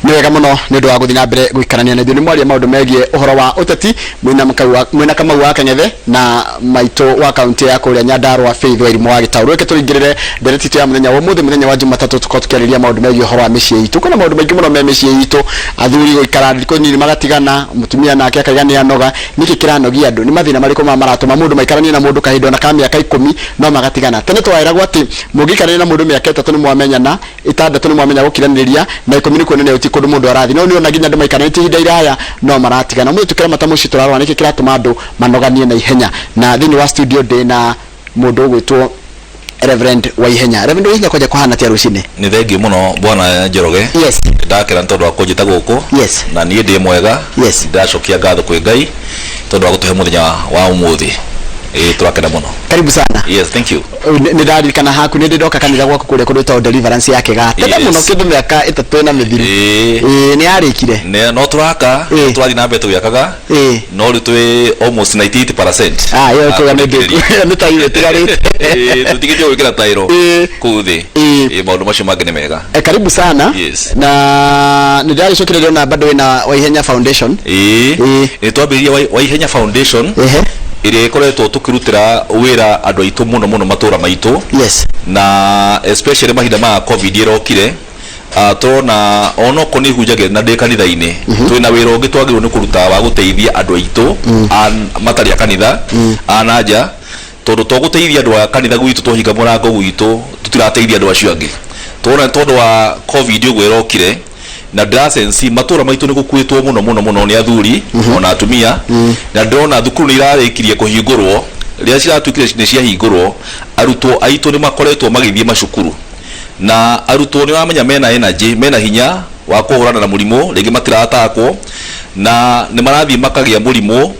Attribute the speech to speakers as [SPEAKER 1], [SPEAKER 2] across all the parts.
[SPEAKER 1] Nĩ wega mũno nĩ ũndũ wa gũthiĩ na mbere gũikarania na ithuĩ nĩ mwaria maũndũ megiĩ ũhoro wa ũteti mwĩna Kamau wa Keng'ethe na maitũ wa kaunti ya kũrĩa Nyandarua Faith Wairimu wa Gĩtaũ. Reke tũingĩrĩre ndereti tu ya mũthenya wa ũmũthĩ mũthenya wa Jumatatũ tũkorwo tukĩarĩrĩria maũndũ megiĩ ũhoro wa mĩciĩ itũ. Kwĩna maũndũ maingĩ mũno me mĩciĩ itũ, athuri gũikara ndiko nini magatigana, mũtumia nake akaigania noga. Niki kiranogia andũ nĩ mathĩna marĩkũ maratũma mũndũ maikaranie na mũndũ kahinda na ka mĩaka 10 no magatigana. Tene twaĩragwo atĩ mũngĩikarania na mũndũ mĩaka 3 nĩ mwamenyana, 6 nĩ mwamenya gũkiranĩria na 10 nĩ kuonania ũti kũndũ mũndũ arathi. No nĩ ona nginya andũ maikaranie ihinda iraya no maratigana. Mũndũ tukĩra matamuci tũrarora nĩkĩ kĩratũma andũ manoganie na ihenya. Na thĩinĩ wa studio ndĩ na mũndũ ũgwĩtwo Reverend Waihenya. Reverend Waihenya kwaje kuhana tia rucine?
[SPEAKER 2] Ni thengi muno bwana Njoroge.
[SPEAKER 1] Yes.
[SPEAKER 2] Ndakira ntondu wa kunjita guku.
[SPEAKER 1] Yes.
[SPEAKER 2] Na niĩ ndĩ mwega.
[SPEAKER 1] Yes.
[SPEAKER 2] Ndacokia ngatho kwĩ Ngai tondu wa gutuhe muthenya wa umuthi. Turakena muno.
[SPEAKER 1] Karibu sana.
[SPEAKER 2] Yes, thank you.
[SPEAKER 1] Nĩ ndarikana haku nĩ ndoka kanitha gwaku kũrĩa kũndũ ta Deliverance ya Kĩgata. Tena muno kĩndũ mĩaka 3 na mĩthiru. Nĩ yarĩkire.
[SPEAKER 2] No turaka, twathi na mbere tũgĩakaga. No rĩu twĩ almost 98%.
[SPEAKER 1] Yo kwa nĩ ta iwe tigarĩte.
[SPEAKER 2] Tutigĩte gwĩkĩra tairo kũu thĩ. Maũndũ macio mangĩ nĩ mega.
[SPEAKER 1] Karibu sana.
[SPEAKER 2] Yes.
[SPEAKER 1] Na nĩ ndarĩcokire na bado ina Waihenya Foundation.
[SPEAKER 2] Nĩ twambĩrĩirie Waihenya Foundation. Ire ikoretwo tukirutira wira andu aitu muno matura maitu.
[SPEAKER 1] Yes.
[SPEAKER 2] Na especially mahinda ma covid irokire tona ono ko ni hujage na de kanitha-ini twina wira ungi twagirwo ni kuruta wa guteithia andu aitu matari ya kanitha anaja tondu tuguteithia andu a kanitha gwitu tuhinga murango gwitu tutirateithia andu acio angi tona tondu wa covid uguo irokire na drasensi matura maitu ni gukwitwo muno ni athuri ona atumia na ndona thukuru ni irarikirie kuhingurwo ria ciratwikire ni ciahingurwo arutwo aitu ni makoretwo magithie macukuru na arutwo ni wamenya mena energy mena hinya wa kuhurana na murimo ringi matiratakwo na ni marathie makagia murimo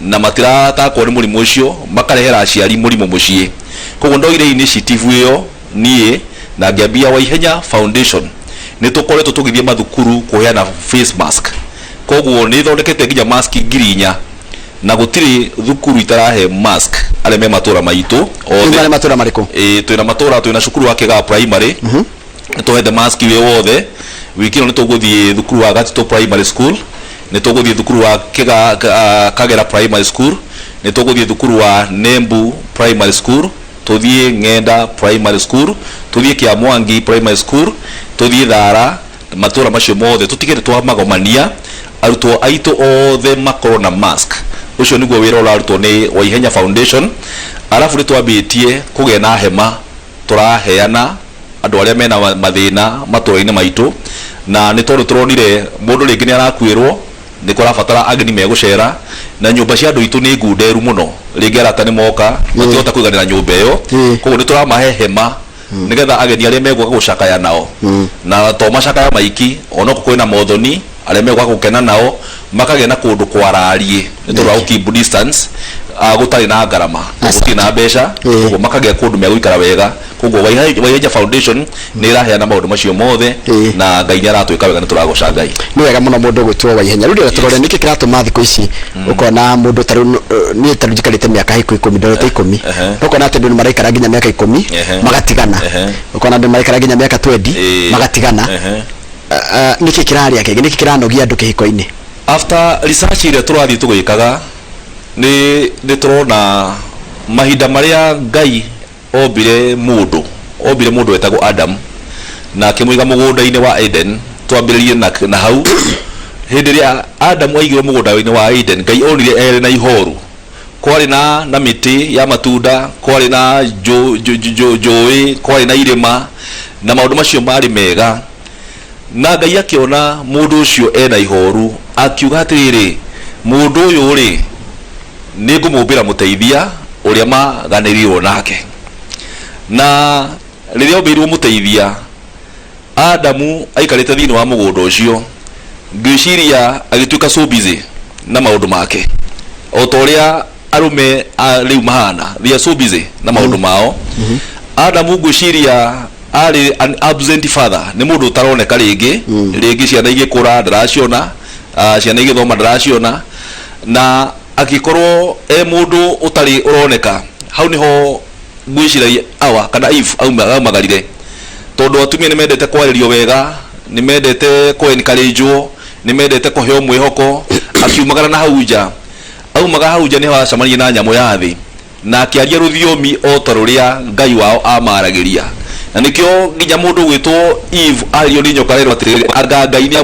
[SPEAKER 2] na matiratakwo ni murimo ucio makarehera aciari murimo mucie koguo ndoire initiative iyo nie na ngambia Waihenya Foundation ni tukoretwo tugithie mathukuru kuheana face mask koguo ni thondekete nginya mask 4,000 na gutiri thukuru itarahe mask areme matura maitu
[SPEAKER 1] othe matura mariko
[SPEAKER 2] twina matura twina cukuru wa Kĩgata primary tuhete mask we wothe wikino ni tuguthie thukuru wa Gatito primary school ni tuguthie thukuru wa Kagera primary school ni tuguthie thukuru wa Nembu primary school tuthie Ng'enda primary school tuthie Kĩamwangi primary school tuthie Thara matura macio mothe tutigire twamagomania arutwo aitu othe makorwo na mask ucio niguo wira urarutwo ni Waihenya Foundation arafu ri twambitie kugia na hema turaheana andu aria mena mathina matura-ini maitu na ni tondu turonire mundu ringi ni arakwirwo ni kurabatara ageni megucera na nyumba cia andu itu ni ngunderu muno ringi arata ni moka matihota kuiganira nyumba iyo koguo ni turamahe hema nigetha ageni aria megwa gucakaya nao na to macakaya maiki ono kwina mothoni aria megwa gukena nao makagĩa na kundu kwararie ni tondu wa keep distance gutari na ngarama guti na mbeca koguo makagĩa kundu megũikara wega koguo Waihenya Foundation ni iraheana maundu macio mothe na Ngai aratwika wega ni turagoca Ngai
[SPEAKER 1] ni wega muno mundu gwitwo Waihenya rĩu turore niki kiratuma thikũ ici ukona mundu taru ni taru jikarite miaka 10 ndorete 10 ukona ati ndu maraikara nginya miaka 10 magatigana ukona ndu maraikara nginya miaka 20 magatigana niki kiraria kege niki kiranogia andu kihiko-ini
[SPEAKER 2] after research ile turathi tugikaga ni turona mahinda maria Ngai ombire mundu etagwo Adam na akimwiga mugunda-ini wa Eden twambiririe na hau hindi ria Adam aigirwo mugunda-ini wa Eden Ngai onire ere na ihoru kwari na miti ya matunda kwari na njũĩ kwari na irima na maundu macio mari mega na Ngai akiona mundu ucio ena ihoru akiuga atiriri mundu uyu ri ni ngumumbira muteithia uria maganirirwo nake na riria ombirwo muteithia Adamu aikarite thini wa mugunda ucio ngwiciria agituika so busy na maundu make o ta uria arume riu mahana they are so busy na maundu mao Adamu ngwiciria ari an absent father ni mundu utaroneka ringi ciana igikura ndaraciona ciana igithoma ndaraciona na akikorwo mundu utari uroneka hau niho ngwiciria awa kana if aumagarire tondu atumia ni mendete kwaririo wega ni mendete ko encourage ni mendete ko heo mwihoko akiumagara na hauja au magahauja ni hawa samani na nyamo yathi na akiaria ruthiomi otaruria ngai wao amaragiria na nikio nginya mundu gwitwo Eve ario ni nyoka rero atiriri anga ngai ni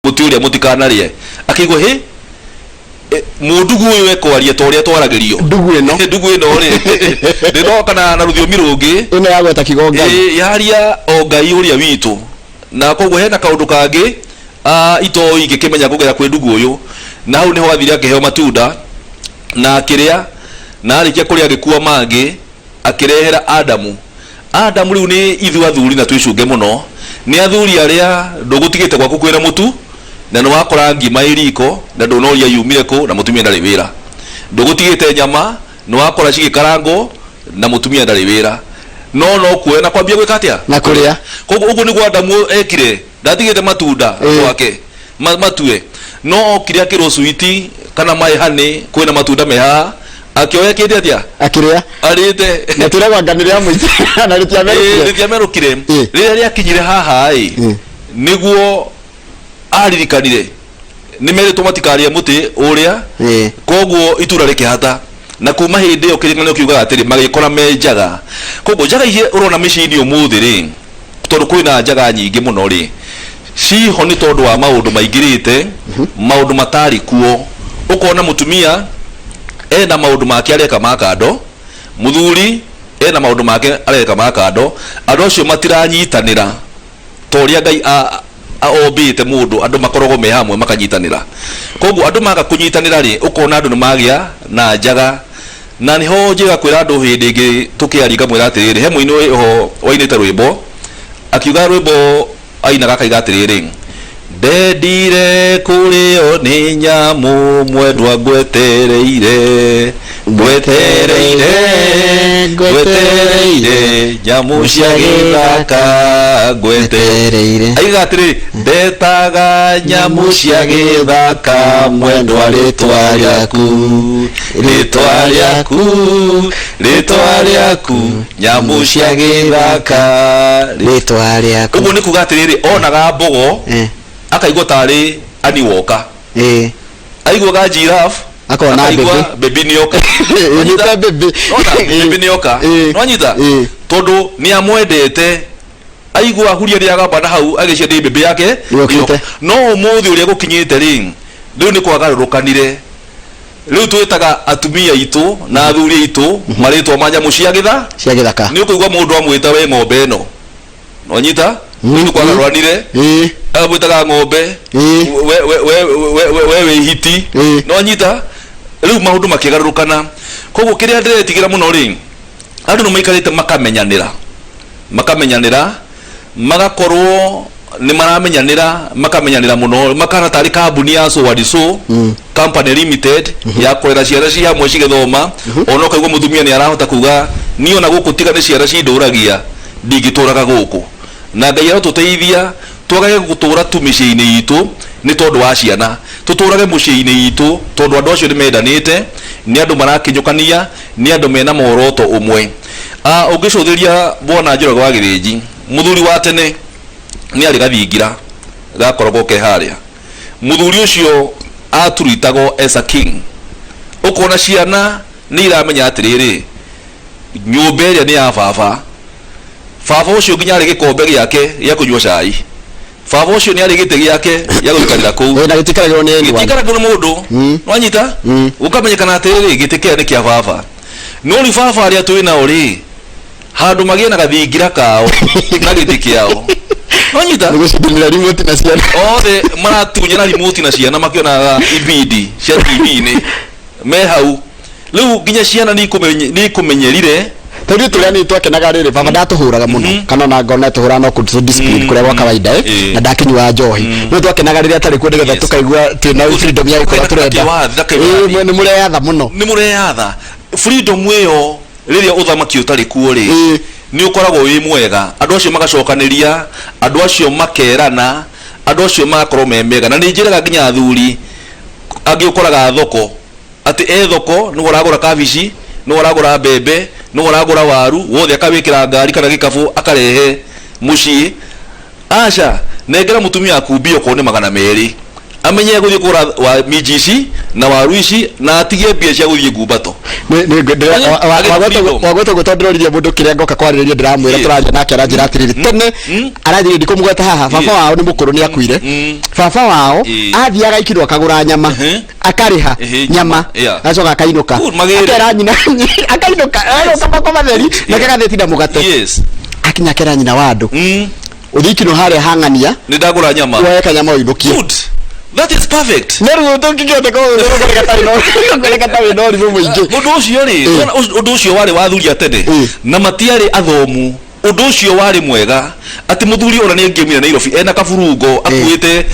[SPEAKER 2] muturia mutikanarie akigwo he mundugu uyu ekwaria toria twaragirio
[SPEAKER 1] ndugu ino
[SPEAKER 2] ri ndino kana na ruthiomi rungi
[SPEAKER 1] ino yagweta kigonga
[SPEAKER 2] yaria o ngai uria witu na koguo hena kaundu kangi ito igikimenya kugera kwi ndugu uyu na hau niho athire akiheo matunda na akiria na arikia kuria agikua mangi akirehera Adamu riu ni ithu athuri na twicunge muno ni athuri aria ndugutigite gwaku kwira mutu na no wakora ngima iriko na ndunoria yumire ku na mutumia ndari wira ndugutigite nyama no wakora cigikarango na mutumia ndari wira no kuena kwambia gwika atia
[SPEAKER 1] na kuria
[SPEAKER 2] koguo ugu ni gwa Adamu ekire ndatigite matunda gwake matue no kiria kiro sweet kana mai hani kwina matunda meha akioya kindi atia akiria arite na turegwa nganiria muiti na ritiamerukire riria akinyire haha niguo aririkanire nimeretwo matikarie muti uria koguo itura rikihata na kuma hindi iyo kiringano kiuga atiri magikora menjaga koguo njaga ihe urona micini umuthi ri tondu kwina njaga nyingi muno ri ciho ni tondu wa maundu maingirite maundu matari kuo ukona mutumia ena maundu make areka makando muthuri ena maundu make areka makando andu acio matiranyitanira toria ngai ombite mundu andu makorogo me hamwe makanyitanira koguo andu maka kunyitanira ri ukona andu nimagia na njaga na niho njiga kwira andu hindi ingi tukiaringa mwira atiriri he muini ho wainite rwimbo akiuga rwimbo ainaga kaiga atiriri ndendire kurio ni nyamu mwendwa ngwetereire nyamu cia githaka ngwetereire aiga atiri ndetaga nyamu cia githaka mwendwa ritwa riaku nyamu cia githaka ritwa riaku uguo ni kuga atiriri onaga mbogo akaigwa tari ani woka aigwa giraffe akona baby nioka nyita baby nioka no nyita tondu ni amwendete aigwa huria ria gamba na hau agicia ndi baby yake no umuthi uria gukinyite ring riu ni kwagarurukanire riu twitaga atumia itu na athuri itu maritwa manyamu cia githaka ni ukuigwa mundu amwita we ng'ombe ino no nyita ni kwagaruranire abutaga ng'ombe we hiti no nyita riu maundu makigarurukana koguo kiria ndiretigira muno ri andu no maikarite makamenyanira magakorwo ni makamenyanira muno makana tari kambuni ya Sowadiso company limited ya kwera ciara ci hamwe cigithoma ona kaigwa mutumia ni arahota kuga ni ona guku tiga ni ciara cinduragia ndingituraga guku na ngai arotuteithia twagage gutura tu miciini itu ni tondu wa ciana tuturage muciini itu tondu andu acio ni mendanite ni andu marakinyukania ni andu mena muoroto umwe ungicuthiria bwana Njoroge wa Githĩnji muthuri wa tene ni ari gathingira gakoragwo ke haria muthuri ucio aturitagwo as a king ukona ciana ni iramenya atiriri nyumba iria ni ya baba ucio nginya ari gikombe giake ya kunywa cai baba ucio ni ari gite giake ya guikarira kuu
[SPEAKER 1] na gitikaragwo ni
[SPEAKER 2] gitikaragwo ni mundu nwanyita ukamenyekana atiriri gitikea ni kia baba no ri baba aria twina uri handu magie na gathingira kao na gitikiao nwanyita
[SPEAKER 1] nigucindira remote na ciana
[SPEAKER 2] othe maratunya na remote na ciana makiona ibidi cia TV-ini me hau riu nginya ciana ni kumenyerire
[SPEAKER 1] tori turia ni twakenaga riri baba ndatuhuraga muno kana na ngona tuhura no ku discipline kuria gwa kawaida na ndakinywa njohi no twakenaga riri atari kwende getha tukaigua twina freedom ya ikora turenda ni mureyatha muno
[SPEAKER 2] ni mureyatha freedom iyo riria uthamaki utari kuo ri ni ukoragwo wi mwega andu acio magacokaniria andu acio makerana andu acio makorwo memega na ni njiraga nginya athuri angi ukoraga thoko ati thoko ni uragura kabici ni uragura mbembe ni uragura waru wothe akawikira ngari kana gikabu akarehe mucii aca nengera mutumia aku mbio kone 200 amenye guthie kura wa mijisi na wa ruici na atige mbia cia guthie ngumbato
[SPEAKER 1] wagweta gutondorithia mundu kiria ngoka kwaririria ndiramwira turaja nake aranjira atiriri tene aranjira ndikumugweta haha baba wao ni mukuru ni akuire baba wao athiaga ikirwa akagura nyama akariha nyama acoka akainuka akera nyina akainuka kama matheri na kagathetinda mugate akinya kera nyina wa andu uthikino hare hangania
[SPEAKER 2] ni ndagura nyama
[SPEAKER 1] weka nyama uinukie.
[SPEAKER 2] That is perfect.
[SPEAKER 1] Neru tukigete ko ngoreka tawi no rimu mwingi.
[SPEAKER 2] Undu ucio ri, undu ucio wari wathuri atene na matiari athomu. Undu ucio wari mwega ati muthuri ona ni ngemire Nairobi ena kaburungo akuite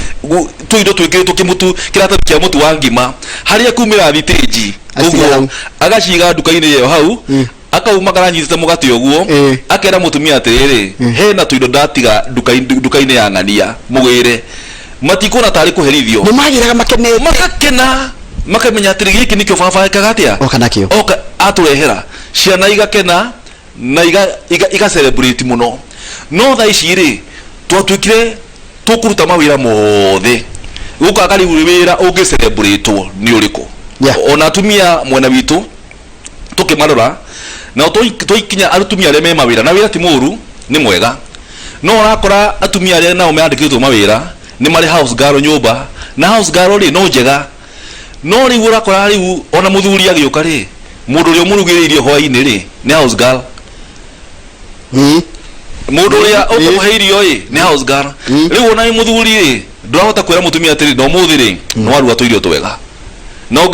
[SPEAKER 2] tuindo twikirito kimutu kirata kia mutu wa ngima haria kumira thiteji uguo agaciga nduka-ini yo hau akauma karanyitite mugati uguo akera mutumia atiriri hena tuindo ndatiga nduka-ini ya ng'ania mugire matikona tari kuherithio
[SPEAKER 1] ni magiraga makenete
[SPEAKER 2] makakena makamenya atiri giki nikio baba ekaga atia
[SPEAKER 1] oka nakio
[SPEAKER 2] oka aturehera ciana igakena na iga celebrate muno no tha ici ri twatwikire tukuruta mawira mothe guka akari wira ungi celebrate ni uriku ona atumia mwena witu tukimarora na toikinya arutumia aria me mawira na wira ti muru ni mwega no orakora atumia aria nao meandikitwo mawira ni mari house girl nyumba na house girl ri no njega no ri urakora ri ona muthuri agiuka ri mundu ri omurugiriirie hwaini ri ni house girl mundu ri okumuheirio ni house girl ri ona ni muthuri ri ndurahota kwera mutumia atiri no muthi ri no waru atoirio twega no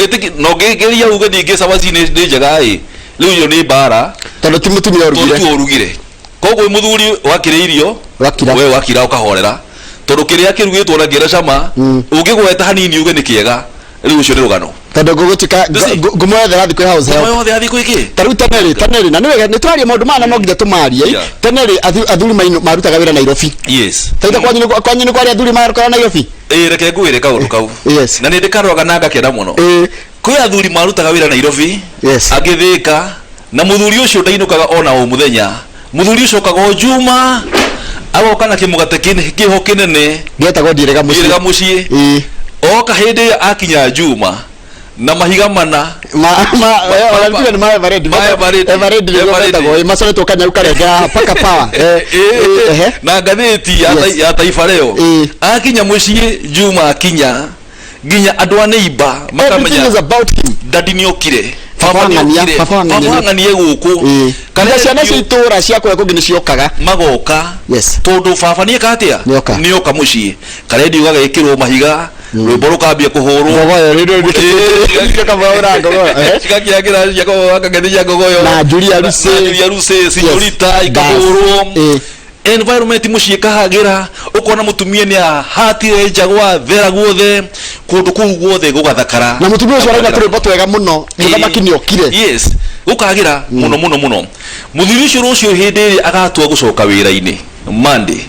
[SPEAKER 2] ngegeria uge ninge sawazi ni njega ri yo ni bara
[SPEAKER 1] tondu ti mutumia
[SPEAKER 2] urugire koguo muthuri wakiriirio we wakira ukahorera tondu kiria kirugitwo na ngira cama ungigweta hanini uge ni kiega riu ucio ni rugano
[SPEAKER 1] tondu gugutika ngumwethe rathi kwi house help
[SPEAKER 2] ngumwethe rathi kwi ki
[SPEAKER 1] taru teneri na niwega ni twaria maundu mana no nginya tumarie teneri athuri marutaga wira Nairobi taita kwanyu ni kwari athuri marutaga Nairobi
[SPEAKER 2] reke ngwire kaundu kau na ni ndikaroga na ngakena muno kwi athuri marutaga wira Nairobi agithika na muthuri ucio ndainukaga ona o muthenya muthuri ucio kago Juma agoka na kimugate kiho kinene
[SPEAKER 1] getagwo ndirega
[SPEAKER 2] mucii oka hindi akinya Juma na mahiga mana
[SPEAKER 1] ona ni mae baredi getagwo macoretwo kanya ukarengera paka power
[SPEAKER 2] na ngatheti ya Taifa Leo akinya mucii Juma akinya nginya andu a neighbor makamenya dadi ni okire fafangania guku
[SPEAKER 1] kana ciana ciitura ciakwa kungi ni ciokaga
[SPEAKER 2] magoka tondu baba ni ekatia ni oka mucii karedi ugagekirwo mahiga rwimbo rukambia kuhurwo cikakiagira ciako akagethia ngogoyo
[SPEAKER 1] na Julia Ruse
[SPEAKER 2] sinyorita ikahurwo environment mucii kahagira ukona mutumia ni ahatire njagwa thera guothe kundu kuu guothe gugathakara
[SPEAKER 1] na mutumia ucio araina turi twega muno muthamaki ni okire
[SPEAKER 2] gukagira muno muthuri ucio rucio hindi agatua gucoka wira-ini Monday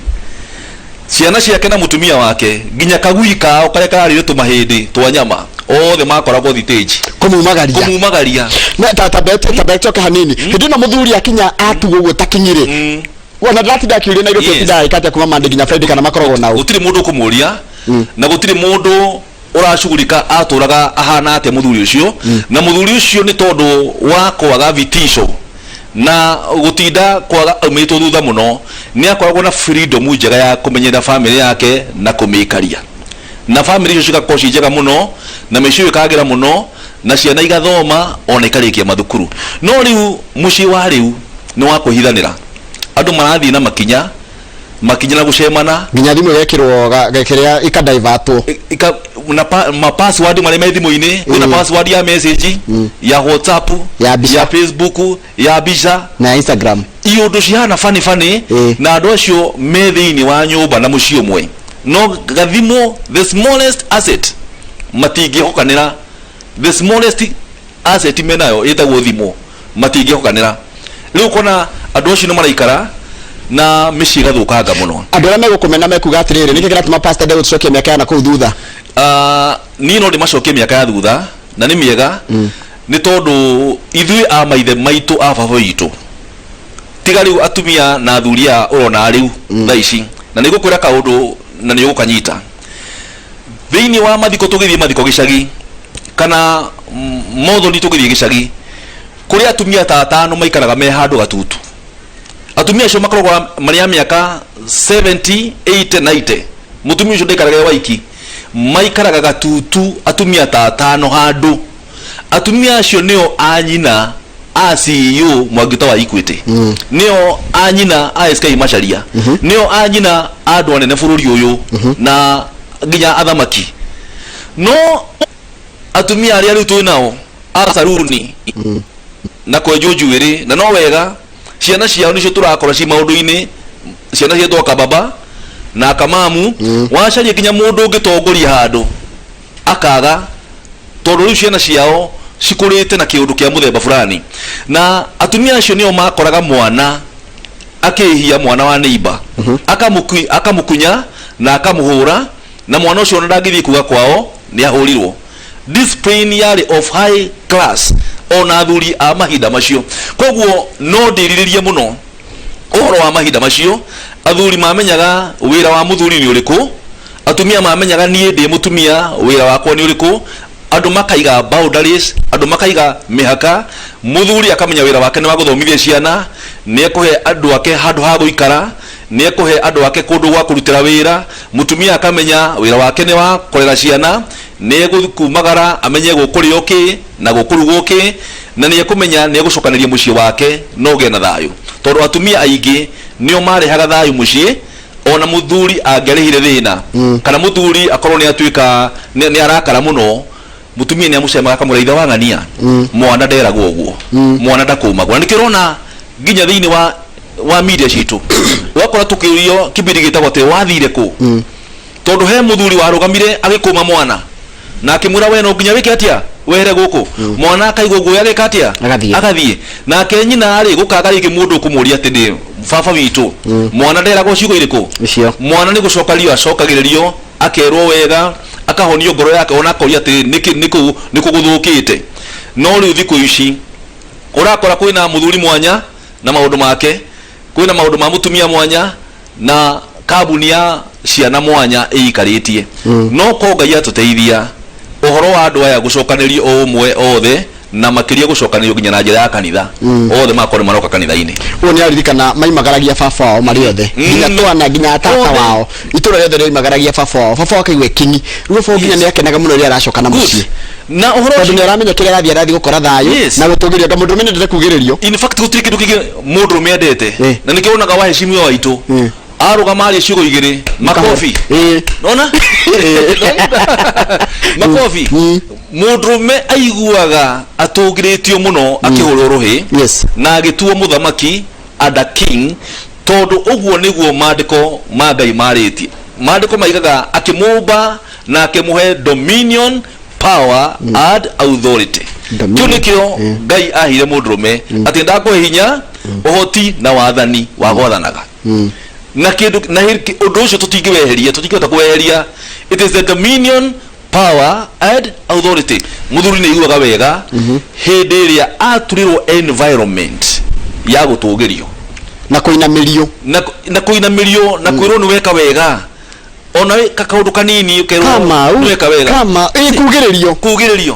[SPEAKER 2] ciana ciake na mutumia wake nginya kagui kao karia kararire tumahindi twa nyama othe makoragwo thiteji kumumagaria
[SPEAKER 1] na tabetoke hanini hindi na muthuri akinya atugo guo takinyire wana ndati ndakiuria na irio tidai kati kuma Monday nginya Friday kana makoragwo nao
[SPEAKER 2] gutiri mundu kumuria na gutiri mundu urashugurika aturaga ahana ate muthuri ucio na muthuri ucio ni tondu wa kwaga vitisho na gutinda kwaga umito thutha muno ni akoragwo na freedom njega ya kumenyera family yake na kumikaria na family icio cigakoci njega muno na mecio ikagira muno na ciana igathoma ona ikarikia mathukuru no riu mucii wa riu ni wa kuhithanira andu marathi na makinya na gucemana
[SPEAKER 1] nginya thimu gekirwo gekiria ikadaivatwo
[SPEAKER 2] na password mari me thimu-ini kuna password ya message ya WhatsApp ya Facebook ya bica
[SPEAKER 1] na Instagram
[SPEAKER 2] iyo cihana fani na andu acio me thiini wa nyumba na mucii umwe no gathimo the smallest asset matingihokanira the smallest asset menayo itagwo thimo matingihokanira riu kona andu acio no maraikara na mici gathukanga muno
[SPEAKER 1] andu aria megukumena mekuga atiriri niki kiratuma pastor David cokie miaka yana kuu thutha
[SPEAKER 2] ni no ndimacokie miaka ya thutha na ni miega ni tondu ithui a maithe maitu a baba itu tiga riu atumia na athuria urona riu tha ici na nigukwira kaundu na nĩ ũkanyita thĩinĩ wa mathiko tũgĩthiĩ mathiko gĩcagi kana mothoni tũgĩthiĩ gĩcagi kũrĩa atumia ta atano maikaraga me handũ gatutu atumia acio makoragwo marĩ a mĩaka 70 80 90 mũtumia ũcio ndaikaraga waiki maikaraga gatutu atumia ta atano handũ atumia acio nĩo anyina a CEO Mwangita wa Equity nĩo anyina a SK Macharia nĩo anyina a andũ anene bũrũri ũyũ na nginya athamaki no atumia arĩa rĩu twĩ nao a saruni na kwenjwo njuĩrĩ na no wega ciana ciao nicio tũrakora ci maũndũ-inĩ ciana cietwo Kababa na Kamamu wacaria nginya mũndũ ũngĩtongoria handũ akaga tondũ rĩu ciana ciao cikũrĩte na kĩũndũ kĩa mũthemba fulani na atumia acio nĩo makoraga mwana akĩhia mwana wa neighbor akamukunya na akamũhũra na mwana ũcio ona ndangĩthiĩ kuga kwao nĩ ahũrirwo discipline yarĩ of high class ona athuri a mahinda macio koguo no ndĩrirĩrie mũno ũhoro wa mahinda macio athuri mamenyaga wĩra wa mũthuri nĩ ũrĩkũ atumia mamenyaga niĩ ndĩ mũtumia wĩra wakwa nĩ ũrĩkũ andũ makaiga boundaries andũ makaiga mĩhaka mũthuri akamenya wĩra wake nĩ wa gũthomithia ciana nĩ ekũhe andũ ake handũ ha gũikara nĩ ekũhe andũ ake kũndũ gwa kũrutĩra wĩra mũtumia akamenya wĩra wake nĩ wa kũrera ciana nĩ egũkumagara amenye gũkũrĩo kĩ na gũkũrugwo kĩ na nĩ ekũmenya nĩ egũcokanĩria mũciĩ wake no ũgĩe na thayũ tondũ atumia aingĩ nĩo marehaga thayũ mũciĩ ona mũthuri angĩarĩhire thĩna kana mũthuri akorwo nĩ atuĩka nĩ arakara mũno mutumia nĩ amũcemaga akamwĩra ithe wa ng'ania mwana nderagwo ũguo mwana ndakũmagwo na nĩkĩrona nginya thĩinĩ wa media citũ wakora tũkĩũrio kĩbindi gĩtagwo atĩ wathire kũ tondũ he mũthuri warũgamire agĩkũma mwana na akĩmwĩra we no nginya wĩke atĩa wehere gũkũ mwana akaigwo guoya agĩka atĩa agathiĩ nake nyina rĩ gũkaga rĩngĩ mũndũ ũkũmũria atĩ nĩ baba witũ mwana nderagwo ciugo irĩkũ mwana nĩ gũcokario acokagĩrĩrio akerwo wega akahonio ngoro yake ona akoria atĩ nĩ kũgũthũkĩte no rĩu thikũ ici ũrakora kwĩna mũthuri mwanya na maũndũ make kwĩna maũndũ ma mũtumia mwanya na kambuni ya ciana mwanya ĩikarĩtie no ko Ngai atũteithia ũhoro wa andũ aya gũcokanĩrio o ũmwe othe na makĩria gũcokanĩrio nginya na njĩra ya kanitha othe makorwo maroka kanitha-inĩ
[SPEAKER 1] ũũ nĩ aririkana maimagaragia baba wao marĩ othe nginya twana nginya tata wao itũra rĩothe rĩoimagaragia baba wao akaigua kinyi rĩu baba nginya nĩ akenaga mũno rĩrĩa aracoka na mũciĩ na ũhoro ũcio nĩ aramenya kĩrĩa arathiĩ gũkora thayũ na gũtũgĩria ta mũndũ mendete kugĩrĩrio in fact gũtirĩ kĩndũ kĩngĩ mũndũ mendete na nĩkĩo wonaga wa heshima waitũ arũgama arĩ ciugo igĩrĩ makofi nona makofi mũndũrũme aiguaga atũgĩrĩtio mũno akĩhũrwo rũhĩ na agĩtuo mũthamaki ada king tondũ ũguo nĩguo maandĩko ma Ngai marĩtie maandĩko maigaga akĩmũmba na akĩmũhe dominion power and authority kĩu nĩkĩo Ngai ahire mũndũrũme atĩ ndakũhe hinya ũhoti na wathani wa gwathanaga na kĩndũ na ũndũ ũcio tũtingĩweheria tũtingĩhota kũweheria it is the dominion power and authority mũthuri nĩ aiguaga wega hĩndĩ ĩrĩa aturirwo environment ya gũtũgĩrio na kũinamĩrio
[SPEAKER 2] na kũinamĩrio na kwĩrwo nĩ weka wega ona kaũndũ kanini ũkerwo nĩ weka wega kugĩrĩrio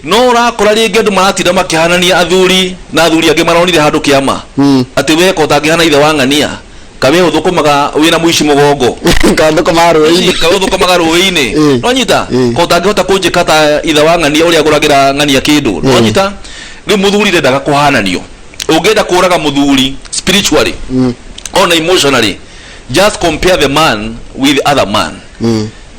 [SPEAKER 2] no ũrakora rĩngĩ andũ maratinda makĩhanania athuri na athuri angĩ maronire handũ kĩama atĩ weka ũtangĩhana ithe wa ng'ania kawe ũthũkũmaga wĩna mũici mũgongo ũthũkũmaga rũĩ-inĩ no nyita ko ũtangĩhota kũnjĩka ta ithe wa ng'ania ũrĩa agũragĩra ng'ania kĩndũ no nyita rĩu mũthuri ndendaga kũhananio ũngĩenda kũraga mũthuri spiritually ona emotionally just compare the man with other man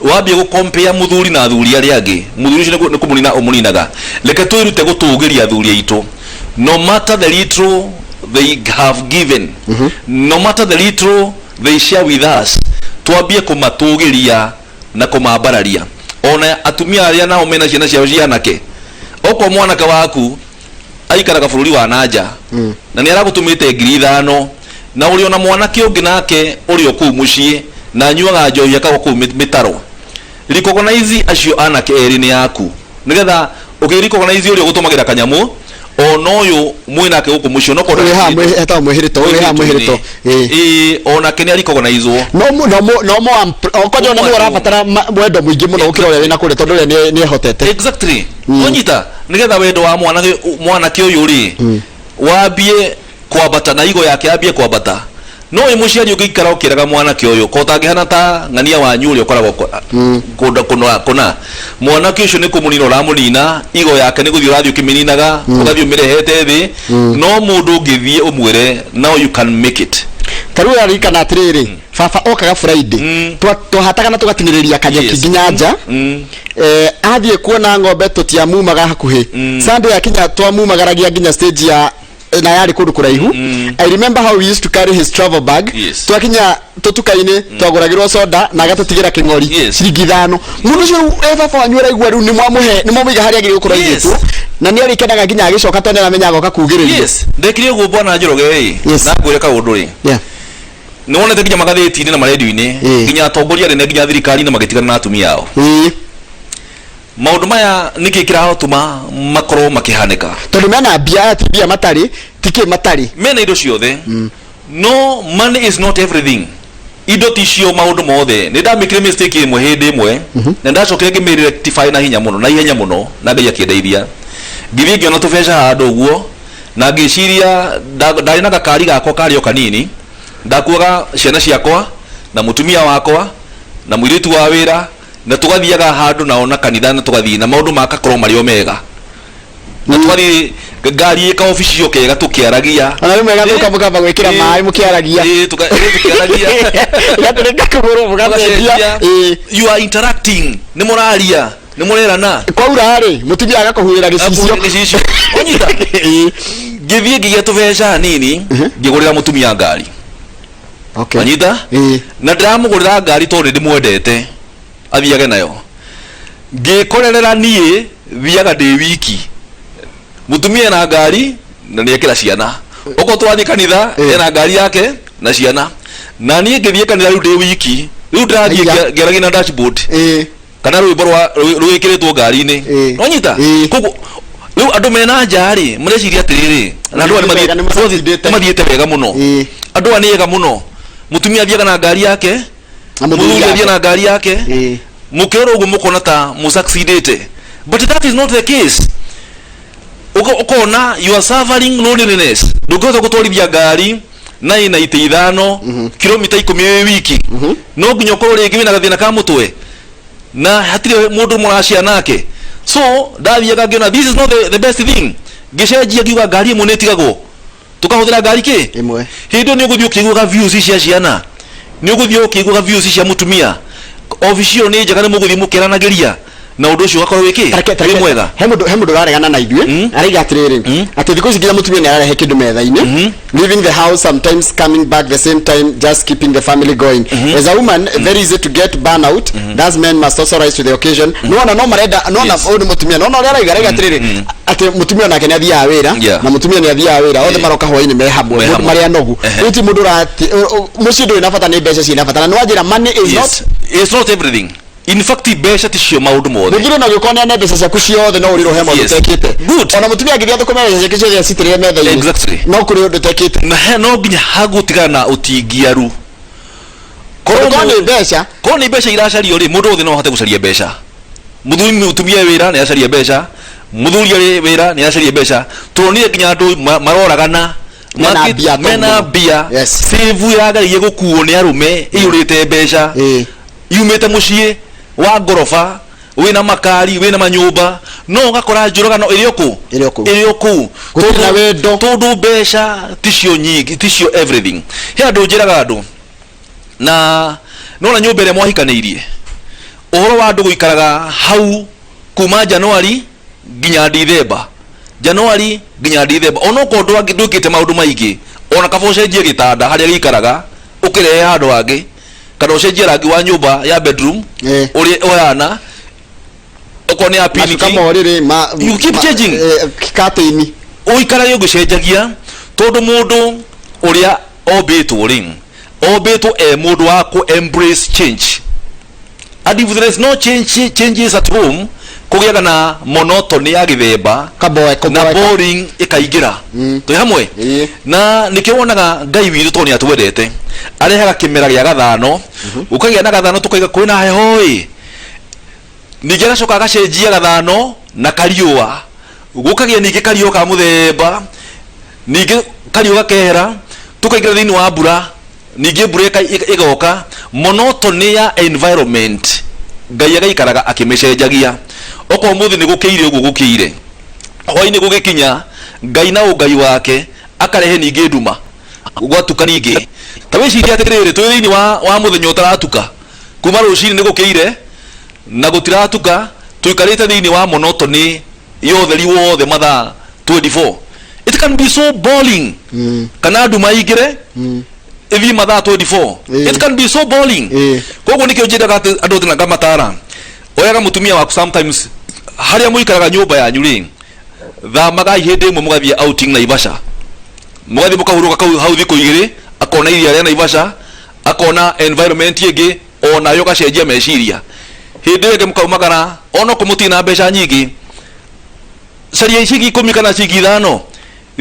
[SPEAKER 2] wambie gũcompare mũthuri na athuri arĩa angĩ mũthuri ũcio nĩ kũmũnina ũmũninaga reke twĩrute gũtũgĩria athuri aitũ no matter the little they have given no matter the little they share with us twambie kũmatũgĩria na kũmambararia ona atumia arĩa nao mena ciana ciao cianake oko mwanake waku aikaraga bũrũri wa nanja na nĩ aragũtũmĩte 5,000 na ũrĩ ona mwanake ũngĩ nake ũrĩ o kũu mũciĩ na nyuaga njohi akagwa kũu mĩtaro recognize acio anake erĩ nĩ yaku nĩgetha ũkĩrecognize ũrĩa ũgũtũmagĩra kanyamũ onoyo mwina ke guku mucio no ko
[SPEAKER 1] eta mwehirito
[SPEAKER 2] ona kene ari kogonaizo
[SPEAKER 1] no mo okonyo no rabatara wendo mwingi muno ukira ule wina kure tondu ni hotete
[SPEAKER 2] exactly onyita nigetha wendo wa mwana ke uyu ri wambie kwabata na igo yake ambie kwabata no imuciari ungikara ukiraga mwana ke uyu ko tangihana ta ngania wa nyuri ukoragwo kuna mwana ke ucio ni kumunino ramunina igo yake ni guthio radio kimininaga ugathio mirehete thi no mundu ngithie umwire now you can make it
[SPEAKER 1] taru ari kana atiriri baba okaga Friday twahataga na tugatiniriria kanyeki ginyanja athie kuona ng'ombe tutiamumaga hakuhi Sunday akinya twamumagaragia ginya stage ya na yari kundu kuraihu. I remember how we used to carry his travel bag. Twakinya tutukaine twaguragirwo soda na gatutigira kingori ciringi 5 mundu cio baba wanywera igwa riu ni mwamuiga hari agiri gukura igitu na ni ari kenaga ginya agicoka tone na menyaga okakugiriria
[SPEAKER 2] ndekire ugo bwana Njoroge na ngwire ka undu ri ni wonete ginya magatheti na maredio-ini ginya atongoria rene ginya thirikari na magitigana na atumia ao maundu maya nikikira hotuma makoro makihanika
[SPEAKER 1] tondu mena bia matari tike matari
[SPEAKER 2] mena indo ciothe no money is not everything indo ticio maundu mothe ni ndamikire mistake imwe hindi imwe na ndacokire ngimi rectify na hinya muno na ihenya muno na ngai akiendeithia ngithi ngiona tubeca handu uguo na ngiciria ndari na gakari gakwa kari o kanini ndakuaga ciana ciakwa na mutumia wakwa na mwiritu wa wira na tugathiaga handu na ona kanitha na tugathii na maundu makakorwo mario mega na twathi ngari ika ofisi yo kega tukiaragia
[SPEAKER 1] ana rimwe gathuka mukamba gwikira mai mukiaragia
[SPEAKER 2] tukiaragia
[SPEAKER 1] gaturika kuguru mugathia
[SPEAKER 2] you are interacting ni muraria ni murerana
[SPEAKER 1] kwaura ri mutumia agakuhurira gicicio
[SPEAKER 2] onyita ngithie ngigia tubeca nini ngigurira mutumia ngari
[SPEAKER 1] okay
[SPEAKER 2] onyita na ndiramugurira ngari tondu ndimwendete athiage nayo ngikorerera nie thiaga ndi wiki mutumia na ngari na niekira ciana uko twathi kanitha ena ngari yake na ciana na nie ngithie kanitha riu ndi wiki riu ndathie ngeragia na dashboard kana rwimbo rwikiritwo ngari-ini onyita koguo riu andu mena njari mureciria atiriri na andu mathiete wega muno andu ani ega muno mutumia athiaga na ngari yake muthuri athia na ngari yake mukero ugo mukona ta musucceedete but that is not the case ukona you are suffering loneliness ndugotho gutwarithia ngari na ina ithano kilomita 10 wiki no nginya ukorwo ringi wina gathina ka mutwe na hatire mundu muracia nake so ndathiaga ngiona this is not the best thing gicenjia ngiuga ngari imwe nitigagwo tukahuthira ngari ki
[SPEAKER 1] imwe
[SPEAKER 2] hindo ni uguthio kiguga views cia ciana ni uguthio kiguga views cia mutumia official ni njega ni muguthi mukiranagiria na undu ucio gakorwo wiki ri mwega
[SPEAKER 1] he mundu raregana na ithue ariga atiriri ati thiko cigira mutumia ni ararehe kindu metha-ini leaving the house sometimes coming back the same time just keeping the family going as a woman very easy to get burnout thus men must also rise to the occasion no marenda no na undu mutumia no uri ariga atiriri ati mutumia nake ni athia wira na mutumia ni athia wira othe maroka hwaini me hamwe mundu mari anogu uti mundu rati mucio ndu ina bata ni mbeca ciina bata no ajira money is
[SPEAKER 2] not everything. In fact beca ticio maundu mothe
[SPEAKER 1] ngire na gikona ne mbeca ciaku ciothe no uri rohema utekite ona mutumia ngiria thukuma mbeca ciaku ciothe citirire metha-ini
[SPEAKER 2] exactly
[SPEAKER 1] no kuri undu tekite
[SPEAKER 2] na no nginya hagutigana utingiaru
[SPEAKER 1] korwo ni mbeca
[SPEAKER 2] iracario ri mundu othe no ahote gucaria mbeca muthuri mutumia wira ni acaria mbeca muthuri ari wira ni acaria mbeca turonire nginya andu maroragana mena bia save ya ngari gukuo ni arume iyurite mbeca yumite mucii wa ngorofa wina makari wina manyumba no gakora njuragano iri oku
[SPEAKER 1] gutina wendo
[SPEAKER 2] tondu mbeca ticio nyingi ticio everything he andu njiraga andu na no na nyumba ire mwahikaniirie uhoro wa andu guikaraga hau kuma January nginya December January nginya December ono ko ndukite maundu maingi ona kabocenjie gitanda haria gikaraga ukirehe handu hangi kana ucenjie rangi wa nyumba ya bedroom uri oyana ukone apili you keep changing
[SPEAKER 1] katini
[SPEAKER 2] uikara yo gucenjagia tondu mundu uria obitwo mundu wa ku embrace change and if there is no changes at home kugiaga na monotony ya githemba na boring ikaigira to hamwe na nikiwonaga Ngai witu to ni atwendete arehaga kimera gya gathano ukagia na gathano tukaiga kwina hehoi ningi agacoka agacenjia gathano na kariua gukagia ningi kariua ka muthemba ningi kariua gakehera tukaigira thini wa mbura ningi mbura igoka monotony ya environment Ngai agaikaraga akimecenjagia oko muthi ni gukiire ugu gukiire hoi-ini gugikinya Ngai na Ngai wake akarehe ningi nduma gwatuka ningi ta wiciria atiriri twi thini wa muthenya utaratuka kuma rucini ni gukiire na gutiratuka tuikarite thini wa monotony yotheri wothe mathaa 24 it can be so boring kana nduma igire ithi mathaa 24 it can be so boring koguo nikio njendaga andu tina ngamatara oyaga mutumia waku sometimes haria muikaraga nyumba yanyu ri thamaga ihinde imwe mugathie outing Naivasha mugathie mukahuruka hau thiku igiri akona iria ria Naivasha akona environment ingi ona yo gacenjia meciria hindi ingi mukaumagara ona kumutina mbeca nyingi caria icigi 10 kana cigi 5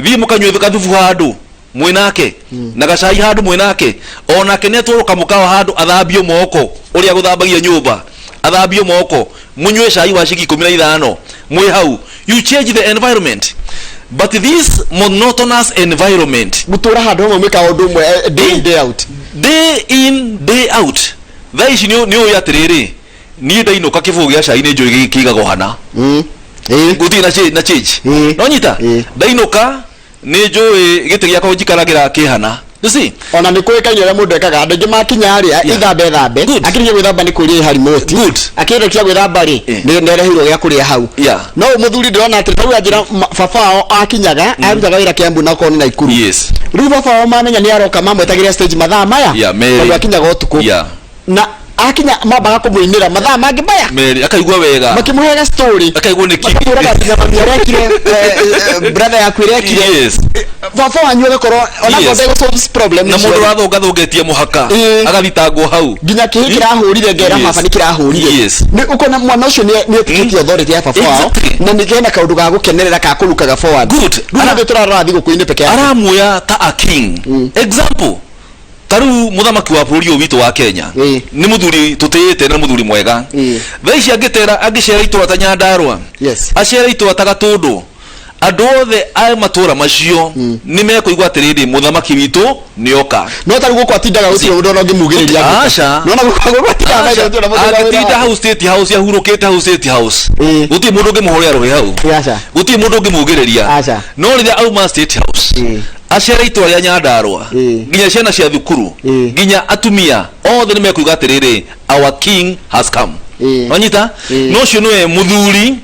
[SPEAKER 2] thie mukanywe kathubu handu mwinake na gacai handu mwinake ona kenetwo kamukawa handu athambio moko uria guthambagia nyumba athambio moko munywe cai wa cigi 15 mwi hau you change the environment but this monotonous environment
[SPEAKER 1] mutura handu mwe meka undu mwe day out
[SPEAKER 2] day in day out thaici ni uyatiriri ni ndainuka kibugu gia cai ni njui kigago hana guti na change no nyita ndainuka ni njui giti giakwa njikaragira kihana see
[SPEAKER 1] ona ni kuikaine ria mundu ekaga andu makinya ri ithambe akiriye gwithamba ni kuria hari moti akirikia gwithamba ri ni nerehirwo gia kuria hau no muthuri ndirona ati tau ajira babao akinyaga arutaga wira Kiambu na koni na Ikuru riu babao mamenya ni aroka mamwetagiria stage mathaa maya tondu akinyaga utuku na akinya mabaga kumuinira mathaa mangi maya
[SPEAKER 2] Meri akaigua wega
[SPEAKER 1] makimuhega story
[SPEAKER 2] akaigua ni kiki
[SPEAKER 1] rekire brother yaku rekire baba wanyu agakorwo ona ngode go solve problem
[SPEAKER 2] na mundu rathongathongetie muhaka agathitangwo hau
[SPEAKER 1] nginya kihi kirahurire ngera mabani kirahurire ni uko na mwana ucio ni etikitie authority ya baba wao na nigena kaundu ga gukenerera ka kurukaga forward
[SPEAKER 2] good
[SPEAKER 1] ana betura thigo kuine peke yake
[SPEAKER 2] aramuya ta a king example taru muthamaki wa bũrũri witu wa Kenya ni muthuri tutiyete na muthuri mwega thaici angitera angicera itura ta Nyandarua acera itura ta Gatundu andu othe ai matura macio ni mekuigwa atiriri muthamaki witu nioka
[SPEAKER 1] no taru guko atindaga gutiro undu no ngimugiriria
[SPEAKER 2] aca
[SPEAKER 1] no na guko atindaga na ndio na
[SPEAKER 2] atinda house state house ya hurukete house state house guti mundu ngimuhoria rohe hau guti mundu ngimugiriria no ria auma state house acera itura ria Nyandarua nginya ciana cia thukuru nginya atumia othe ni mekuiga atiriri our king has come onyita no cio niwe muthuri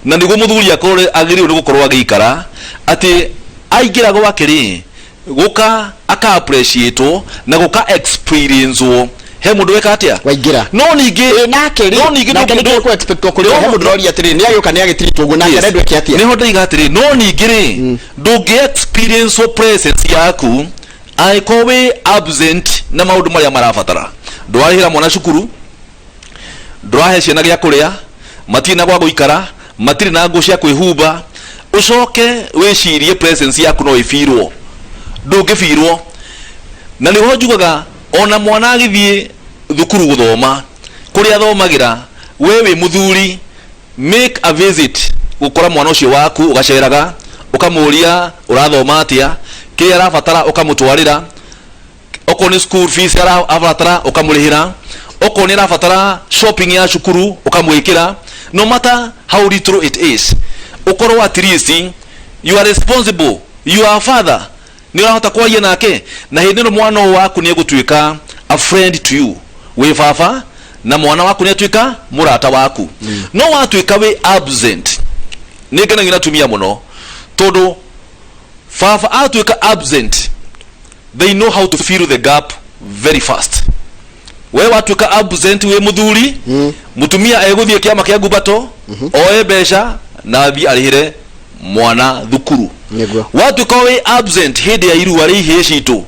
[SPEAKER 2] na niguo muthuri akore agiriwe ni gukorwo agikara ati aingira gwake ri guka aka appreciate na guka experience he mundu weka atia
[SPEAKER 1] waingira
[SPEAKER 2] no ningi
[SPEAKER 1] nake ri nake ni ku expect kuri he mundu rori atiri ni ayoka ni agitreat ugu nake ndu weka atia
[SPEAKER 2] ni hoda igatiri no ningi ri ndugi experience presence yaku aikowe absent na maundu maria marabatara ndwarihira mwana cukuru ndwahe ciana gia kuria matina gwa guikara matiri na ngo cia kwihumba ucoke wicirie presence yaku no ifirwo ndungifirwo na ni ho njugaga ona mwana agithie thukuru guthoma kuria thomagira wewe muthuri make a visit gukora mwana ucio waku ugaceraga ukamuria urathoma atia kiria arabatara ukamutwarira oko ni school fees arabatara ukamurihira oko ni arabatara shopping ya cukuru ukamwikira no matter how little it is ukoro at least you are responsible you are father ni urahota kwaria nake na hindi no mwana waku ni egutwika a friend to you we baba na mwana waku ni atwika murata waku no watwika we absent ni ngena ngina tumia muno todo baba atwika absent they know how to fill the gap very fast we watwika absent we muthuri mutumia eguthie kiama kia gubato oe besha na bi arihire mwana thukuru watwika we absent hindi ya iru ari hicitu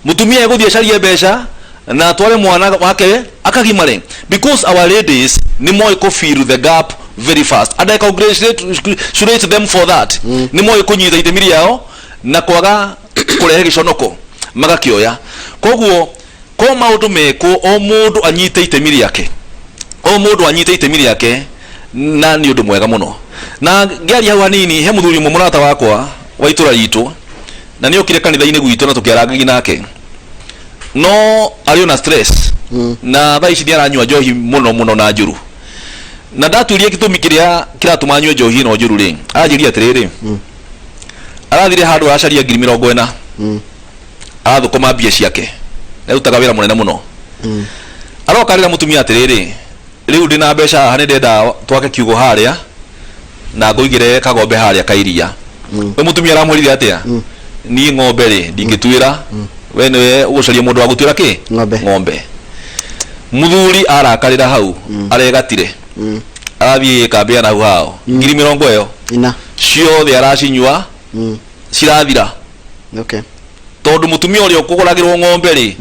[SPEAKER 2] mutumia eguthie carie besha na tware mwana wake akagimare because our ladies ni moi ko fill the gap very fast, and I congratulate them for that. Ni moyo kunyita itemiri yao na kwaga kurehe giconoko magakioya. Koguo ko maundu meko o mundu anyite itemiri yake, o mundu anyite itemiri yake, na ni undu mwega muno. Na ngiaria hau hanini he muthuri murata wakwa wa itura ritu, na ni okire kanitha-ini gwitu na tukiarangagi nake, no ari na stress na thaa ici ni aranyua njohi muno na njuru, na ndaturia gitumi kiria kiratuma anyue njohi no njuru ri anjiria atiriri arathire handu aracaria 40,000 arathukuma mbia ciake erutaga wira munene muno, arokarira mutumia atiriri riu ndina mbeca haha ndenda twake kiugo haria na nguigire kagombe haria kairia. We mutumia aramwirire atia ni ng'ombe ri ndingituira we niwe ugucaria mundu wa gutwira ki ng'ombe. Muthuri arakarira hau aregatire athie kambia na hao 70,000 iyo ina ciothe aracinyua cirathira.
[SPEAKER 1] Okay,
[SPEAKER 2] tondu mutumia uria ukuguragirwo ng'ombe ri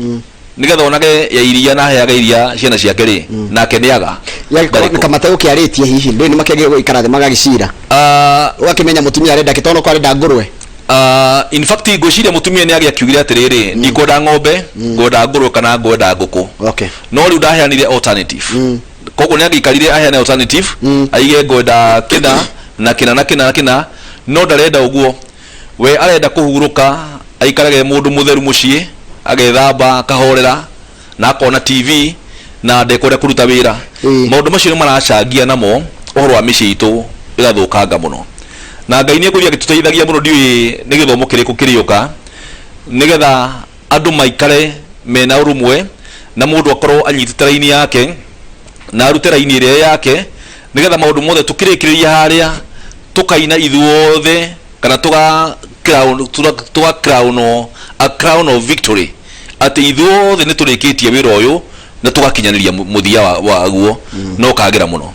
[SPEAKER 2] nigetha onage ya iria na heaga iria ciana ciake ri nake niaga
[SPEAKER 1] kamata ukiaritie hihi ndi ni makege guikara the magagicira wakimenya mutumia arenda kitono kwa arenda ngurwe.
[SPEAKER 2] In fact ngwiciria mutumia ni agia kiugire atiriri ndikwenda ng'ombe, ngwenda ngurwe kana ngwenda nguku.
[SPEAKER 1] Okay,
[SPEAKER 2] no riu ndaheanire alternative. Koguo ni agikarire aheane alternative aige ngwenda kina na kina na kina na kina, no ndarenda uguo. We arenda kuhuruka aikarage mundu mutheru mucii agethamba akahorera na akona TV na ndekore kuruta wira. Maundu macio ni maracangia namo uhoro wa micii itu igathukanga muno, na Ngai ni nguria gituteithagia muno ndiwi ni githomo kiriku kiriuka nigetha andu maikare mena urumwe na mundu akorwo anyitite raini yake na arute raini iria yake nigetha maundu mothe tukirikiria haria tukaina ithuothe kana tuga crown a crown of victory ati ithuothe ni turikitie wira uyu na tugakinyaniria muthia waguo no kagira muno.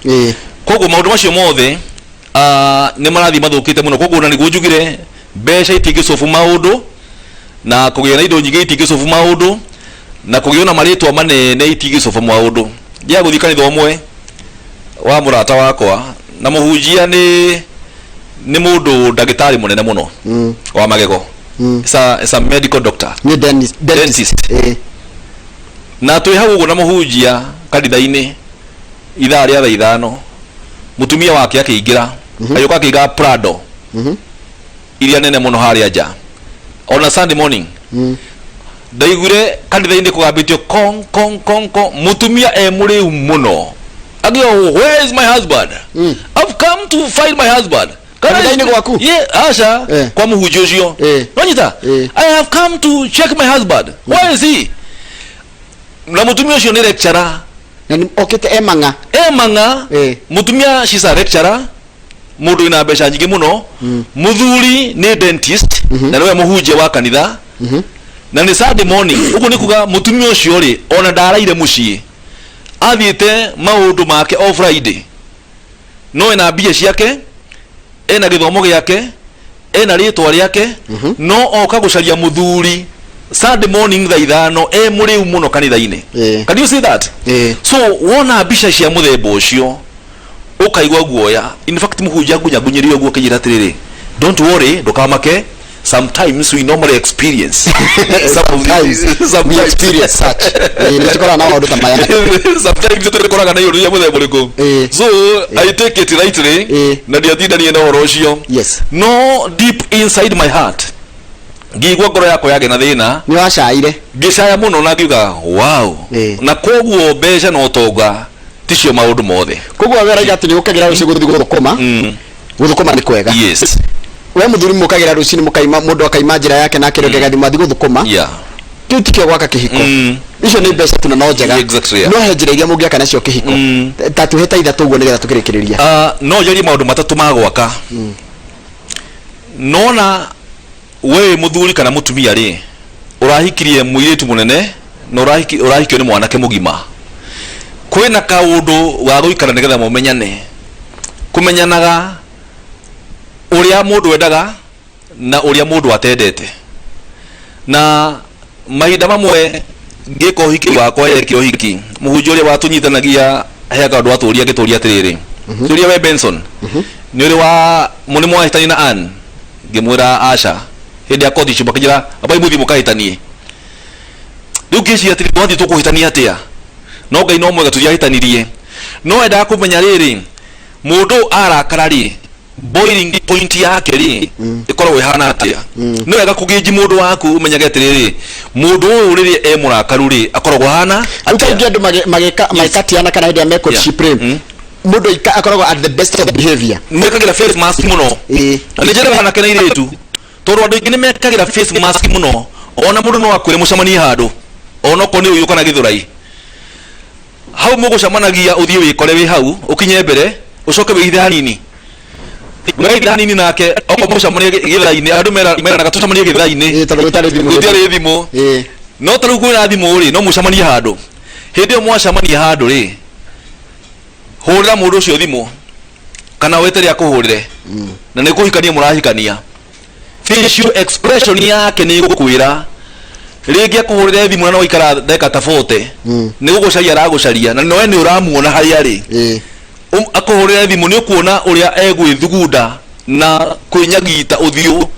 [SPEAKER 2] Koguo maundu macio mothe ni marathi mathukite muno. Koguo na niguo njugire mbeca itingicobu maundu na kugia na indo nyingi itingicobu maundu na kugia na maritwa manene itingicobu maundu. Ndia guthikanithwa umwe wa murata wakwa na muhunjia ni mundu ndagitari munene muno wa magego. It's a medical doctor,
[SPEAKER 1] ni dentist.
[SPEAKER 2] Na twi hau uguo na muhunjia kanitha-ini ithaa ria 5 mutumia wake akiingira ayuka akiga Prado iria nene muno haria nja on a Sunday morning. Ndaigure kanitha-ini kugambitio kong kong kong kong, mutumia muriu muno agio, where is my husband? I've come to find my husband.
[SPEAKER 1] Kanitha-ini gwaku?
[SPEAKER 2] Yeah, asha kwa muhunjia ucio nonyita I have come to check my husband. Where is he? Na mutumia ucio ni lecturer.
[SPEAKER 1] Yani okete emanga
[SPEAKER 2] mutumia she's a lecturer, mundu ina mbeca nyingi muno. Muthuri ni dentist na niwe muhunjia wa kanitha na ni Sunday morning. Uguo ni kuga mutumia ucio ri ona ndaraire mucii athiite maundu make o Friday, no ena mbia ciake, ena githomo giake, ena ritwa riake, no oka gucaria muthuri Sunday morning thaa 5 muriu muno kanitha-ini. Can you see that? So wona bisha cia muthemba ucio ukaigwa guoya. In fact muhunjia ngunyangunyirio guo kijira tiriri, don't worry, ndukamake. Sometimes we normally experience some experience such
[SPEAKER 1] nichikora na maundu tamaya
[SPEAKER 2] sometimes turekora na yuru ya muthemba uriku. So I take it rightly na ndiatinda ni na horo ucio. No, deep inside my heart ngigwa ngoro yakwa yage na thina
[SPEAKER 1] ni wacaire
[SPEAKER 2] ngicaya muno na ngiuga wow. Na koguo mbeca no tonga ticio maundu mothe.
[SPEAKER 1] Koguo wera igati ni ukagira rucio guthukuma guthukuma ni kwega.
[SPEAKER 2] Yes,
[SPEAKER 1] we muthuri mukagira rucio ni mukaima mundu akaima njira yake na kirenge gathi mathi guthukuma. Tikio gwaka kihiko icio ni mbeca tuna no njega. No he njira iria mungiaka nacio kihiko tatu heta ithatu guo nigetha tukirikiriria.
[SPEAKER 2] No njori maundu matatu ma gwaka. Nona we muthuri kana mutumia ri urahikirie muiritu munene na urahikio ni mwanake mugima, kwina kaundu wa guikara nigetha mumenyane, kumenyanaga uria mundu wendaga na uria mundu atendete. Na mahinda mamwe ngiko hiki wakwa yeke hiki muhunjia uria watunyitanagia heaga andu aturia ngituria atiriri turia we Benson ni uri wa munimo wa hitani na an ngimwira aca hindi akodi chumba kijira abai muthi mukahitanie riu ngeci atiri twathi tukuhitania atia no ngai no mwega tuthiahitanirie no enda kumenya riri mundu arakara ri boiling point yake ri ikorwo ihana atia no wega kuginji mundu waku umenyage atiriri mundu uyu riri e murakaru ri akorwo hana
[SPEAKER 1] atia ndu magekatiana kana hindi ameko chipre mundu akorwo at the best of behavior
[SPEAKER 2] mekagira face mask muno ni jere hana kana iritu tondu andu ingine mekagira face mask muno ona mundu no akwire mucamani handu ona ko ni uyu kana githurai hau mugucamanagia uthie wikore wi hau ukinye mbere ucoke wihithe hanini wihithe hanini nake oko mucamania githrai-ini andu meranaga tucamanie githrai-ini gutiari thimu no taru kwina thimu ri no mucamanie handu hindi yo mwacamania handu ri hurira mundu ucio thimu kana wetere akuhurire na ni kuhikania murahikania facial expression yake ni gukwira ringi akuhurire thimu na no ikara ndeka tafote ni gugucaria aragucaria na noe ni uramuona hari ari akuhurire thimu ni ukuona uria egwithugunda na kwinyagita uthio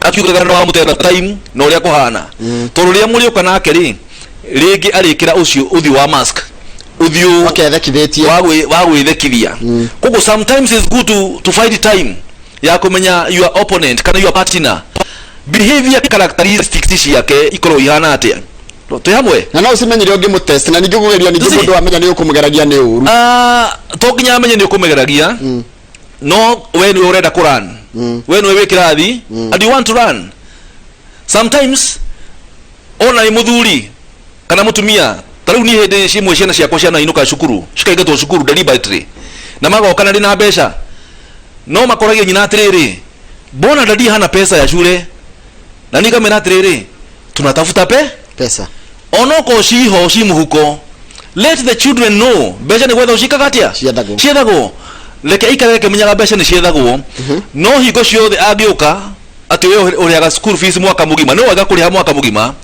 [SPEAKER 2] akiugaga no amutera time no uria kuhana tondu ria muri ukana nake ri ringi arikira ucio uthio wa mask uthio
[SPEAKER 1] wakethekithitie
[SPEAKER 2] wa gwithekithia koguo sometimes it's good to find time ya kumenya your opponent kana your partner behavior characteristics yake ikorwo ihana atia to hamwe
[SPEAKER 1] na no usimenyire ungi mutest na ningi gugeria ningi mundu amenya ni ukumugeragia ni uru
[SPEAKER 2] to kinya amenya ni ukumugeragia no we ni urenda ku run we ni we kirathi and you want to run sometimes ona ni muthuri kana mutumia taru ni hende cimwe ciana ciakwa ciana inuka cukuru cikaigatwo cukuru deliberately na magoka na ndina mbeca no makoragia nyina atiriri bona dadi hana pesa ya shule na nikamera atiriri tunatafuta
[SPEAKER 1] pesa
[SPEAKER 2] onoko ciho ci muhuko let the children know mbeca ni gwetha ucikagatia ciethagwo reke ikareke menyaga mbeca ni ciethagwo no hingo ciothe angiuka ati we uriaga school fees mwaka mugima no wega kuriha mwaka mugima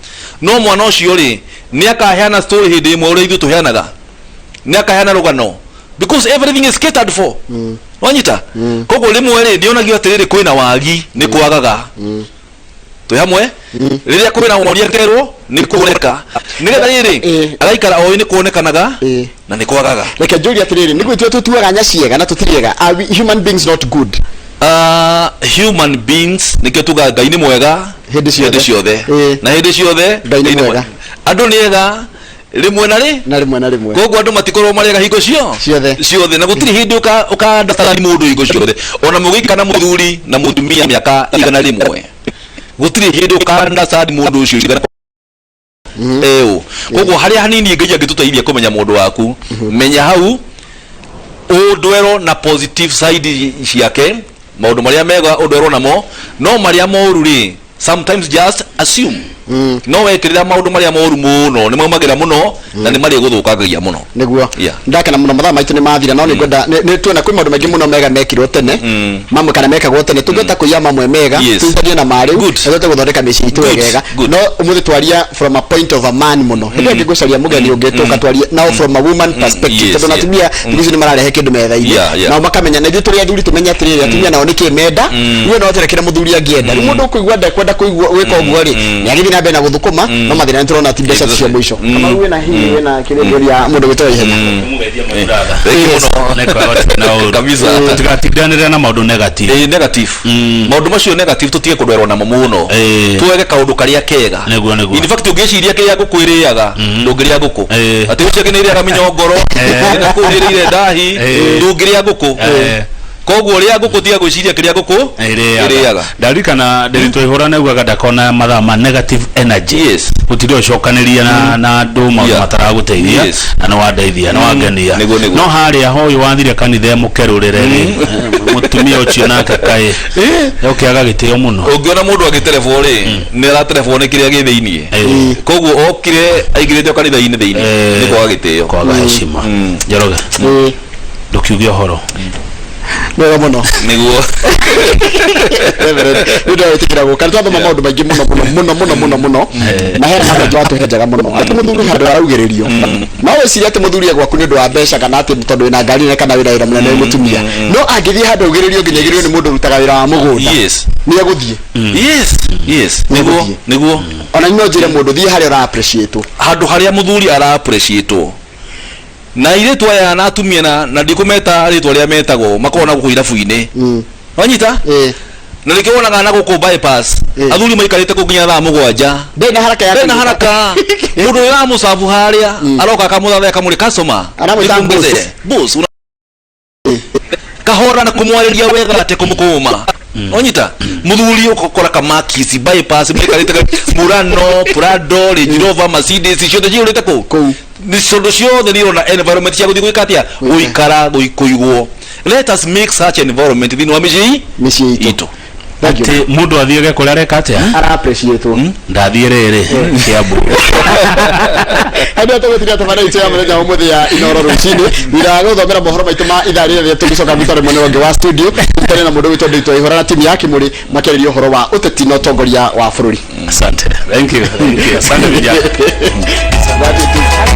[SPEAKER 2] no mwana ucio ri ni akaheana story hindi imwe uri ithu tuheanaga ni akaheana rugano because everything is catered for wanyita koguo rimwe ri ndionagio atiriri kwina wagi ni kwagaga tu hamwe riria kwina woria kerwo ni kureka nigetha riri araikara o ni kuonekanaga na ni kwagaga
[SPEAKER 1] reke njuri atiriri ni gwitwe tutuaga nyaciega na tutiriega are we human beings not good
[SPEAKER 2] human beings nikio tuga ngai ni mwega hindi ciothe na hindi ciothe
[SPEAKER 1] ngai ni mwega
[SPEAKER 2] andu ni ega rimwe na rimwe koguo andu matikorwo marega hingo ciothe na gutiri hindi ukandatara mundu hingo ciothe ona mugikana muthuri na mutumia miaka igana rimwe gutiri hindi ukandatara mundu ucio igana koguo haria hanini ngai angituteithia kumenya mundu waku menya hau udwero na positive side ciake maundu maria mega udwero namo no maria moru ri sometimes just assume no wekirira maundu maria moru muno ni maumagira muno na ni mari guthukangagia muno
[SPEAKER 1] niguo ndakana muno mathaa maitu ni mathira no ni gwenda ni tuona kwi maundu maingi muno mega mekirwo tene mamwe kana mekagwo tene tungeta kuya mamwe mega tuithanie na mari tuthete guthondeka micii itu wegega no umuthi twaria from a point of a man muno hindi ngigucaria mugeni ungituka twaria now from a woman perspective tondu natumia ndizo ni mararehe kindu metha-ini na makamenya na ithu turi athuri tumenya atiriri atumia nao ni kimenda niwe no terekera muthuri angienda riu mundu kuigua ndekwenda kuigua wika uguo ri ni agithi na mbere na guthukuma no mathina ni turona ti mbeca cia mwisho kama uwe na hii we na kirengeria mundu gitoa ihenya
[SPEAKER 2] kabisa
[SPEAKER 3] tutigatiganire na maundu negative
[SPEAKER 2] maundu macio negative tutige kudwerwo namo muno tuwege kaundu karia kega in fact ungiciria kiria gukwiriaga ndungiria nguku ati ucio kiniriaga minyongoro na kunirire ndahi ndungiria nguku koguo ria nguku tiga gwiciria kiria nguku iriaga
[SPEAKER 3] ndarikana ndirito ihura neugaga ndakona mathaa ma negative energy gutiri ucokaniria na andu maundu mataraguteithia na no wandeithia no wangenia no haria hoyo wathire kanitha mukerurire ri mutumia ucio nake kai yokiaga gitio muno
[SPEAKER 2] ungiona mundu agitelefo ri ni ara telefone kiria githiini koguo okire aigirite kanitha-ini thiini ni kwaga gitio
[SPEAKER 3] kwaga heshima Njoroge ndukiugia horo
[SPEAKER 1] Ndio muno.
[SPEAKER 2] Niguo.
[SPEAKER 1] Ndio wetikira go. Kantu thoma maundu maingi muno. Na hera handu watu hejaga muno. Ati muthuri handu araugererio. Na we ciria ati muthuri agwaku ni ndu wa mbeca kana ati tondu ina ngari ne kana wira munene mutumia. No angithi handu augererio nginyagirio ni mundu rutaga wira wa mugunda.
[SPEAKER 2] Yes.
[SPEAKER 1] Ni aguthie.
[SPEAKER 2] Yes. Niguo.
[SPEAKER 1] Ona no njire mundu thie haria ra appreciate.
[SPEAKER 2] Handu haria muthuri ara appreciate. Na ile tu aya na atumia na ndikumeta ritwa ria metagwo makona guku irabu-ini. Wanyita? Na nikiwonaga na guku bypass athuri maikarite kuginya thaa 7.
[SPEAKER 1] Ndena haraka
[SPEAKER 2] mundu ya musabu haria aroka kamuthatha akamuri customer boss kahora na kumwariria wega ate kumukuma. Wanyita? Muthuri ukokora kamakisi bypass maikarite Murano, Prado, Range Rover, Mercedes ciothe ciurite ku ni sondo ciothe ni ona environment cia guthi gwikatia guikara guikuigwo. Let us make such an environment thini wa micii itu.
[SPEAKER 3] Ati mundu athiege kuria reka atia
[SPEAKER 1] ara appreciate
[SPEAKER 3] ndathie riri kiambu
[SPEAKER 1] hadi atogotira tabana icha muthenya umuthi ya Inoro rucini ira guthomera mohoro maitu ma ithari ria tugicoka mutare mone wange wa studio tene na mundu witwa Ndito Ihora na timu yake muri makeririo horo wa uteti na utongoria wa bururi.
[SPEAKER 3] Asante. Thank you. Asante vijana.